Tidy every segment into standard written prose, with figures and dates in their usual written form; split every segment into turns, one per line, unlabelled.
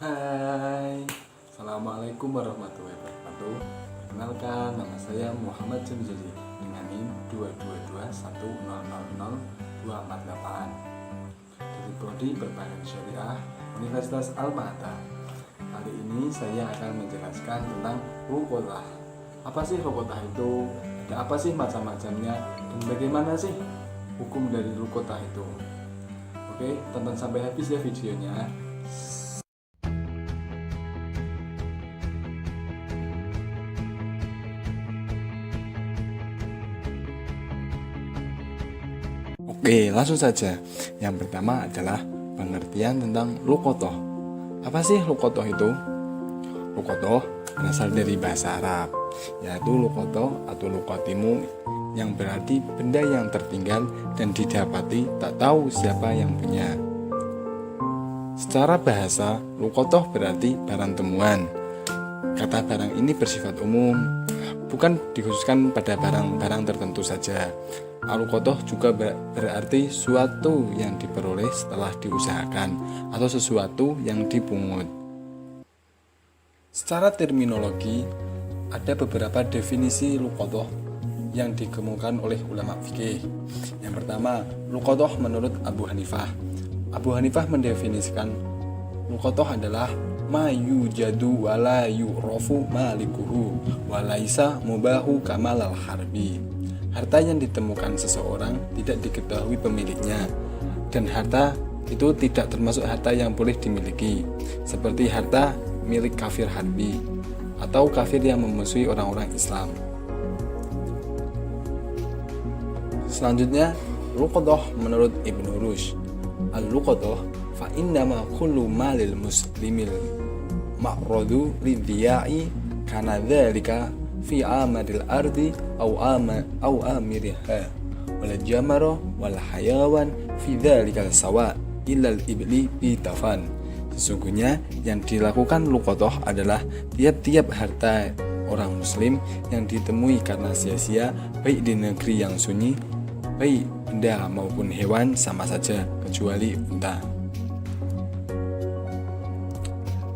Hai, Assalamualaikum warahmatullahi wabarakatuh. Perkenalkan, nama saya Muhammad Jamzili dengan NIM 22210000248 dari Prodi Perbankan Syariah Universitas Al-Mahata. Kali ini saya akan menjelaskan tentang luqatah. Apa sih luqatah itu? Ada apa sih macam-macamnya? Dan bagaimana sih hukum dari luqatah itu? Oke, tonton sampai habis ya videonya. Oke, langsung saja. Yang pertama adalah pengertian tentang luqatah. Apa sih luqatah itu? Luqatah berasal dari bahasa Arab, yaitu luqatah atau luqatimu, yang berarti benda yang tertinggal dan didapati tak tahu siapa yang punya. Secara bahasa, luqatah berarti barang temuan. Kata barang ini bersifat umum, bukan dikhususkan pada barang-barang tertentu saja. Al-luqatah juga berarti suatu yang diperoleh setelah diusahakan atau sesuatu yang dipungut. Secara terminologi, ada beberapa definisi luqatah yang dikemukakan oleh ulama fikih. Yang pertama, luqatah menurut Abu Hanifah. Abu Hanifah mendefinisikan luqatah adalah ma yujadu wala yu'rafu malikuhu walaisa mubahu kamalal harbi. Harta yang ditemukan seseorang tidak diketahui pemiliknya, dan harta itu tidak termasuk harta yang boleh dimiliki, seperti harta milik kafir harbi atau kafir yang memusuhi orang-orang Islam. Selanjutnya, luqatah menurut Ibnu Rushd. Al-luqatah fa innama kullu malil muslimil ma'radu lidhiya'i kana dzalika fi amadil ardi au amiriha wal jamara wal hayawan fi dzalikal sawa illal ibli bitafan. Sesungguhnya yang dilakukan luqatah adalah tiap-tiap harta orang muslim yang ditemui karena sia-sia, baik di negeri yang sunyi, baik benda maupun hewan sama saja kecuali unta.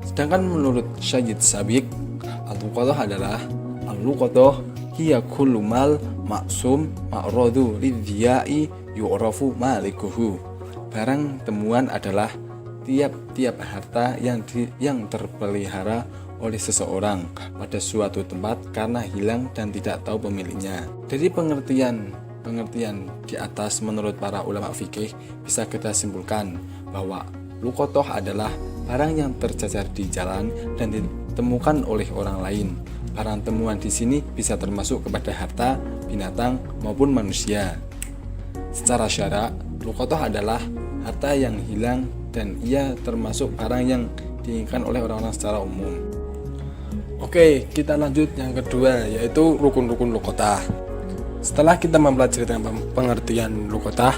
Sedangkan menurut Syed Sabiq, al-luqatah adalah al-luqatah hiya kullu mal maksum ma'radu lidhiya'i yu'rafu malikuhu. Barang temuan adalah tiap-tiap harta yang terpelihara oleh seseorang pada suatu tempat karena hilang dan tidak tahu pemiliknya. Dari pengertian di atas menurut para ulama fikih bisa kita simpulkan bahwa luqatah adalah barang yang tercecer di jalan dan ditemukan oleh orang lain. Barang temuan di sini bisa termasuk kepada harta, binatang maupun manusia. Secara syarak, luqatah adalah harta yang hilang dan ia termasuk barang yang diinginkan oleh orang-orang secara umum. Oke, kita lanjut yang kedua, yaitu rukun-rukun luqatah. Setelah kita mempelajari tentang pengertian luqatah,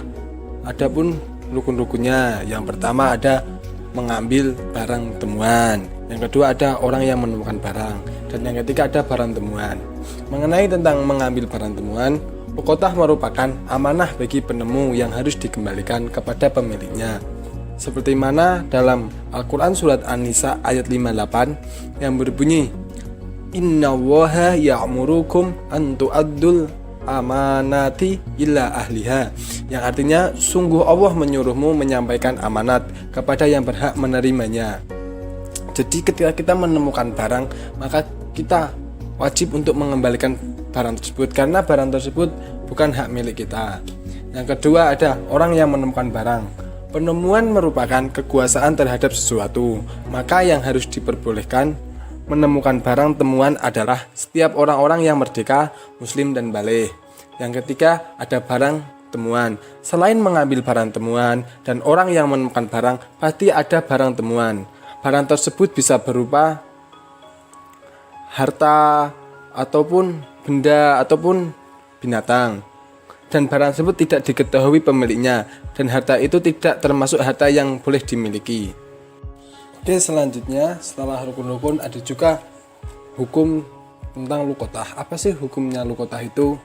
adapun rukun-rukunnya. Yang pertama ada mengambil barang temuan, yang kedua ada orang yang menemukan barang, dan yang ketiga ada barang temuan. Mengenai tentang mengambil barang temuan, luqatah merupakan amanah bagi penemu yang harus dikembalikan kepada pemiliknya. Seperti mana dalam Al-Quran surat An-Nisa ayat 58 yang berbunyi, Innallaha ya'murukum an tu'addul amanati illa ahliha, yang artinya sungguh Allah menyuruhmu menyampaikan amanat kepada yang berhak menerimanya. Jadi ketika kita menemukan barang, maka kita wajib untuk mengembalikan barang tersebut karena barang tersebut bukan hak milik kita. Yang kedua ada orang yang menemukan barang. Penemuan merupakan kekuasaan terhadap sesuatu, maka yang harus diperbolehkan menemukan barang temuan adalah setiap orang-orang yang merdeka, muslim dan baligh. Yang ketiga ada barang temuan. Selain mengambil barang temuan dan orang yang menemukan barang, pasti ada barang temuan. Barang tersebut bisa berupa harta ataupun benda ataupun binatang, dan barang tersebut tidak diketahui pemiliknya, dan harta itu tidak termasuk harta yang boleh dimiliki. Oke, selanjutnya setelah rukun-rukun ada juga hukum tentang luqatah. Apa sih hukumnya luqatah itu?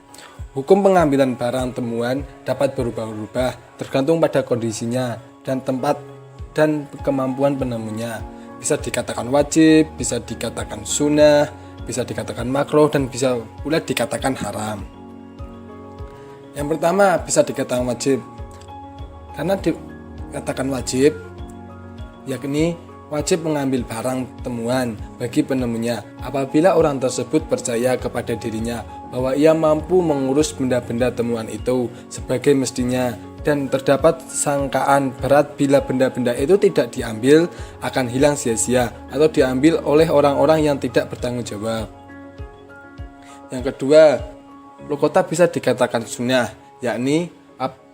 Hukum pengambilan barang temuan dapat berubah-ubah tergantung pada kondisinya dan tempat dan kemampuan penemunya. bisa dikatakan wajib, bisa dikatakan sunnah, bisa dikatakan makruh, dan bisa pula dikatakan haram. Yang pertama bisa dikatakan wajib. Karena dikatakan wajib, yakni wajib mengambil barang temuan bagi penemunya apabila orang tersebut percaya kepada dirinya bahwa ia mampu mengurus benda-benda temuan itu sebagai mestinya, dan terdapat sangkaan berat bila benda-benda itu tidak diambil akan hilang sia-sia atau diambil oleh orang-orang yang tidak bertanggung jawab. Yang kedua, luqatah bisa dikatakan sunnah, yakni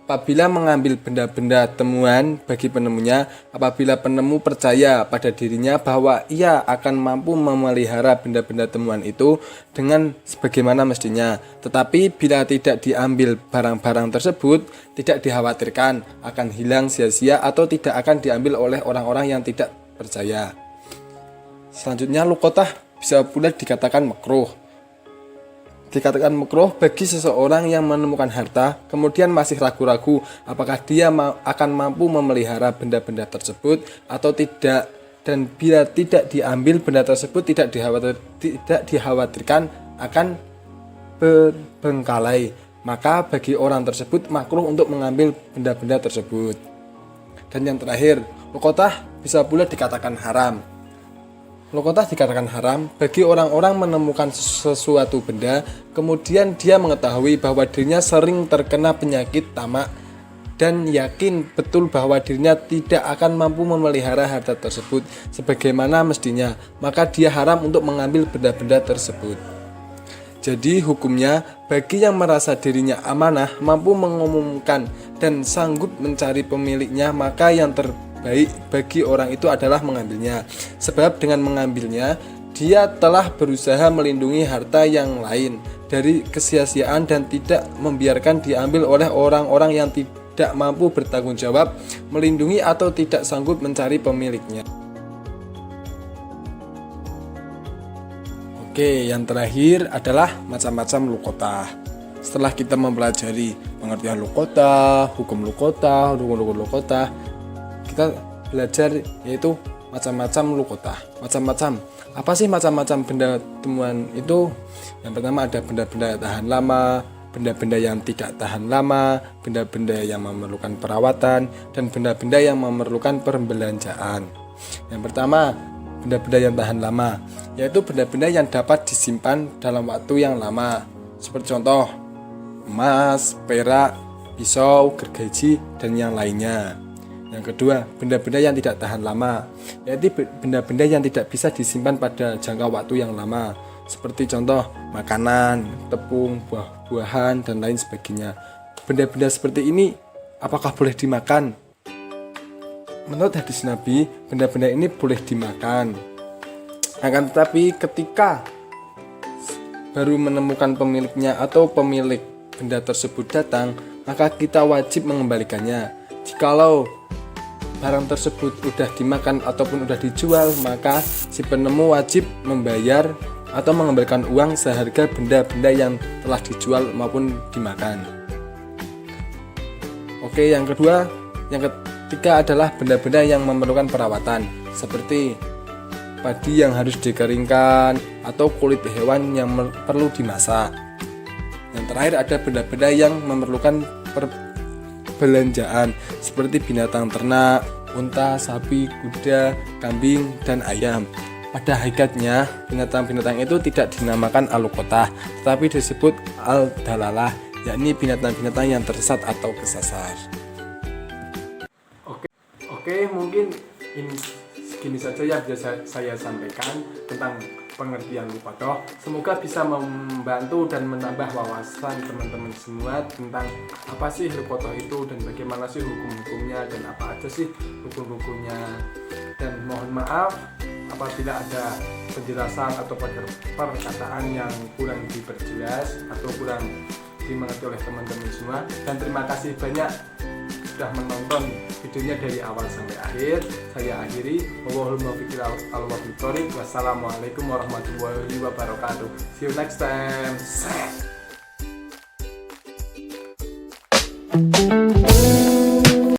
apabila mengambil benda-benda temuan bagi penemunya apabila penemu percaya pada dirinya bahwa ia akan mampu memelihara benda-benda temuan itu dengan sebagaimana mestinya, tetapi bila tidak diambil barang-barang tersebut tidak dikhawatirkan akan hilang sia-sia atau tidak akan diambil oleh orang-orang yang tidak percaya. Selanjutnya, luqatah bisa pula dikatakan makruh. Dikatakan makruh bagi seseorang yang menemukan harta kemudian masih ragu-ragu apakah dia akan mampu memelihara benda-benda tersebut atau tidak, dan bila tidak diambil benda tersebut tidak dikhawatirkan akan terbengkalai, maka bagi orang tersebut makruh untuk mengambil benda-benda tersebut. Dan yang terakhir, luqatah bisa pula dikatakan haram. Luqatah dikatakan haram bagi orang-orang menemukan sesuatu benda kemudian dia mengetahui bahwa dirinya sering terkena penyakit tamak dan yakin betul bahwa dirinya tidak akan mampu memelihara harta tersebut sebagaimana mestinya, maka dia haram untuk mengambil benda-benda tersebut. Jadi hukumnya bagi yang merasa dirinya amanah, mampu mengumumkan dan sanggup mencari pemiliknya, maka yang terbaik bagi orang itu adalah mengambilnya. Sebab dengan mengambilnya, dia telah berusaha melindungi harta yang lain dari kesia-siaan dan tidak membiarkan diambil oleh orang-orang yang tidak mampu bertanggung jawab, melindungi atau tidak sanggup mencari pemiliknya. Oke, yang terakhir adalah macam-macam luqatah. Setelah kita mempelajari pengertian luqatah, hukum luqatah, rukun-rukun luqatah, kita belajar yaitu macam-macam luqatah. Macam-macam. Apa sih macam-macam benda temuan itu? Yang pertama ada benda-benda yang tahan lama, benda-benda yang tidak tahan lama, benda-benda yang memerlukan perawatan, dan benda-benda yang memerlukan perbelanjaan. Yang pertama, benda-benda yang tahan lama, yaitu benda-benda yang dapat disimpan dalam waktu yang lama, seperti contoh emas, perak, pisau, gergaji, dan yang lainnya. Yang kedua, benda-benda yang tidak tahan lama, yaitu benda-benda yang tidak bisa disimpan pada jangka waktu yang lama, seperti contoh makanan, tepung, buah-buahan, dan lain sebagainya. Benda-benda seperti ini apakah boleh dimakan? Menurut hadis Nabi, benda-benda ini boleh dimakan. Akan tetapi ketika baru menemukan pemiliknya atau pemilik benda tersebut datang, maka kita wajib mengembalikannya. Jikalau barang tersebut sudah dimakan ataupun sudah dijual, maka si penemu wajib membayar atau mengembalikan uang seharga benda-benda yang telah dijual maupun dimakan. Oke, yang kedua, ketiga adalah benda-benda yang memerlukan perawatan, seperti padi yang harus dikeringkan atau kulit hewan yang perlu dimasak. Yang terakhir ada benda-benda yang memerlukan perbelanjaan, seperti binatang ternak, unta, sapi, kuda, kambing, dan ayam. Pada hakikatnya, binatang-binatang itu tidak dinamakan al-luqatah, tetapi disebut al-dalalah, yakni binatang-binatang yang tersesat atau kesasar. Oke, mungkin ini segini saja yang bisa saya sampaikan tentang pengertian luqatah. Semoga bisa membantu dan menambah wawasan teman-teman semua tentang apa sih luqatah itu dan bagaimana sih hukum-hukumnya dan apa aja sih hukum-hukumnya. Dan mohon maaf apabila ada penjelasan atau perkataan yang kurang diperjelas atau kurang dimengerti oleh teman-teman semua. Dan terima kasih banyak sudah menonton videonya dari awal sampai akhir. Saya akhiri. Wassalamualaikum warahmatullahi wabarakatuh. See you next time.